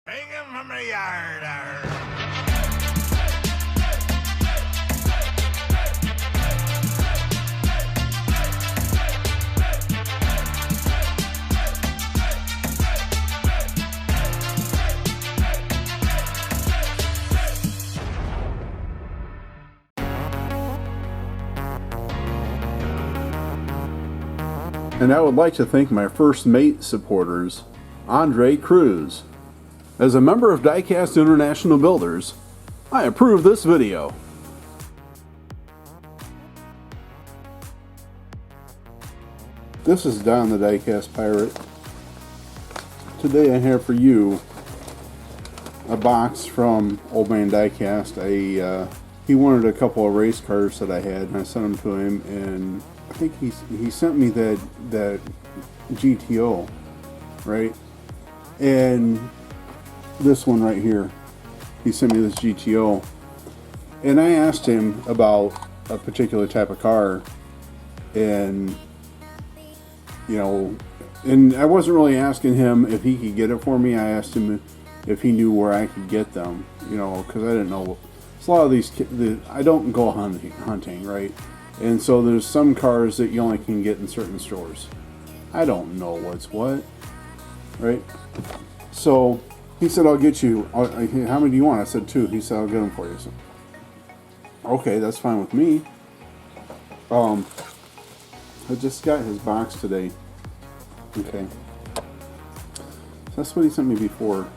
Bring him from the yard. And I would like to thank my first mate supporters, Andre Cruz. As a member of Diecast International Builders, I approve this video. This is Don the Diecast Pirate. Today I have for you a box from Old Man Diecast. He wanted a couple of race cars that I had, and I sent them to him, and I think he sent me that GTO, right? And this one right here, he sent me this GTO, and I asked him about a particular type of car, and and I wasn't really asking him if he could get it for me. I asked him if he knew where I could get them, because I didn't know. A lot of these, I don't go hunting, right? And so there's some cars that you only can get in certain stores. I don't know what's what, right? So he said, I'll get you, how many do you want? I said 2. He said, I'll get them for you. So, okay, that's fine with me. I just got his box today. Okay. That's what he sent me before.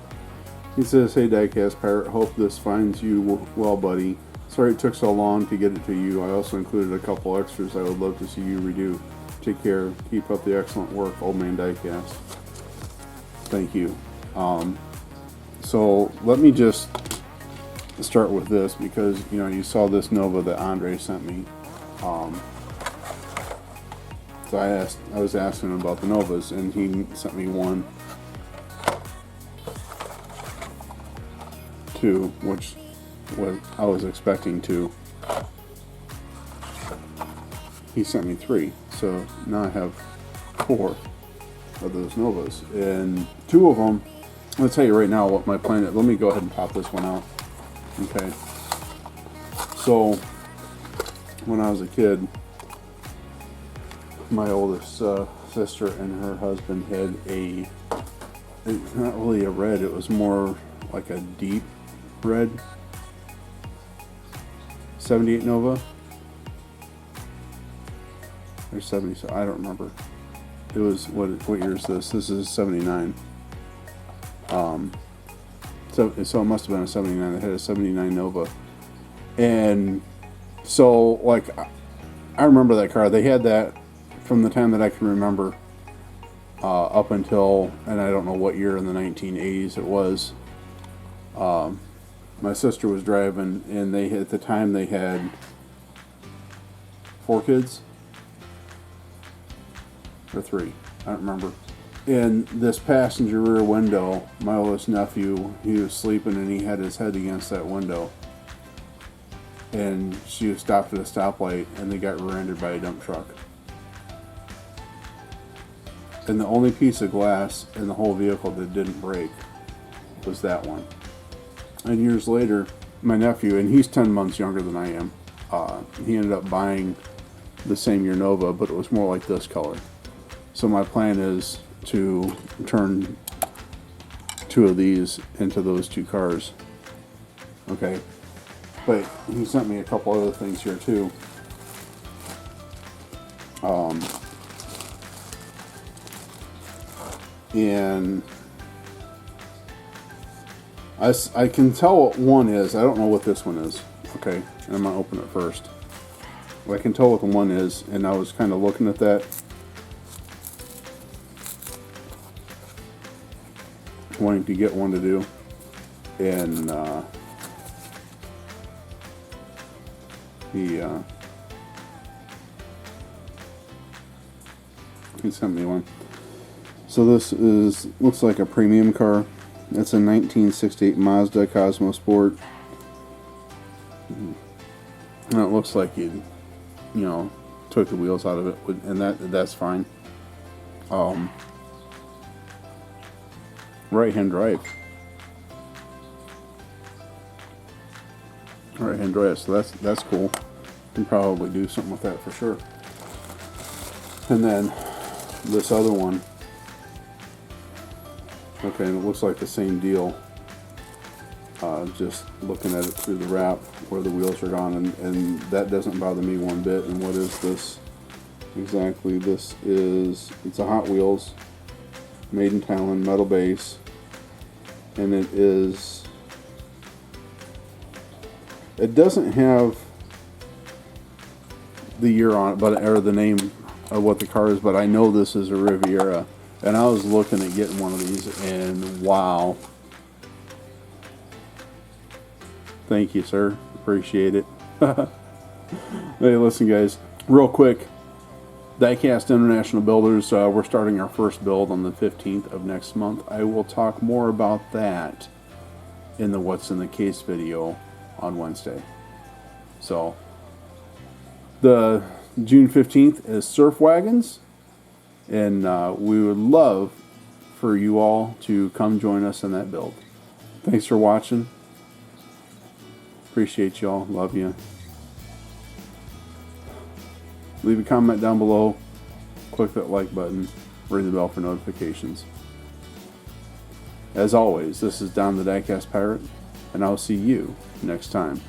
He says, hey Diecast Pirate, hope this finds you well, buddy. Sorry it took so long to get it to you. I also included a couple extras I would love to see you redo. Take care. Keep up the excellent work, Old Man Diecast. Thank you. So let me just start with this, because you saw this Nova that Andre sent me. So I was asking him about the Novas, and he sent me 1, 2, which I was expecting 2. He sent me 3, so now I have 4 of those Novas, and 2 of them. I'll tell you right now what my plan is. Let me go ahead and pop this one out. Okay. So when I was a kid, my oldest sister and her husband had it's not really a red. It was more like a deep red 78 Nova or 70. So I don't remember. It was what year is this? This is 79. So it must have been a 79. It had a 79 Nova, and so I remember that car. They had that from the time that I can remember up until, and I don't know what year in the 1980s it was. My sister was driving, and at the time they had 4 kids or 3. I don't remember. In this passenger rear window, my oldest nephew, he was sleeping, and he had his head against that window. And she was stopped at a stoplight, and they got rear-ended by a dump truck. And the only piece of glass in the whole vehicle that didn't break was that one. And years later, my nephew, and he's 10 months younger than I am, he ended up buying the same year Nova, but it was more like this color. So my plan is to turn 2 of these into those 2 cars. Okay. But he sent me a couple other things here too. And I can tell what one is. I don't know what this one is. Okay, and I'm gonna open it first. Well, I can tell what the one is, and I was kind of looking at that, wanting to get one to do, and he sent me one. So this looks like a premium car. It's a 1968 Mazda Cosmo Sport. And it looks like you took the wheels out of it, and that's fine. Right-hand drive. right hand drive. So that's cool. Can probably do something with that for sure. And then this other one. Okay, and it looks like the same deal. Just looking at it through the wrap where the wheels are gone, and that doesn't bother me one bit. And what is this exactly? This is, it's a Hot Wheels made in Thailand metal base, and it doesn't have the year on it, but or the name of what the car is, but I know this is a Riviera, and I was looking at getting one of these, and wow. Thank you, sir. Appreciate it. Hey, listen, guys. Real quick, Diecast International Builders, we're starting our first build on the 15th of next month. I will talk more about that in the What's in the Case video on Wednesday. So, the June 15th is Surf Wagons, and we would love for you all to come join us in that build. Thanks for watching. Appreciate y'all. Love you. Leave a comment down below. Click that like button. Ring the bell for notifications. As always, this is Don the Diecast Pirate, and I'll see you next time.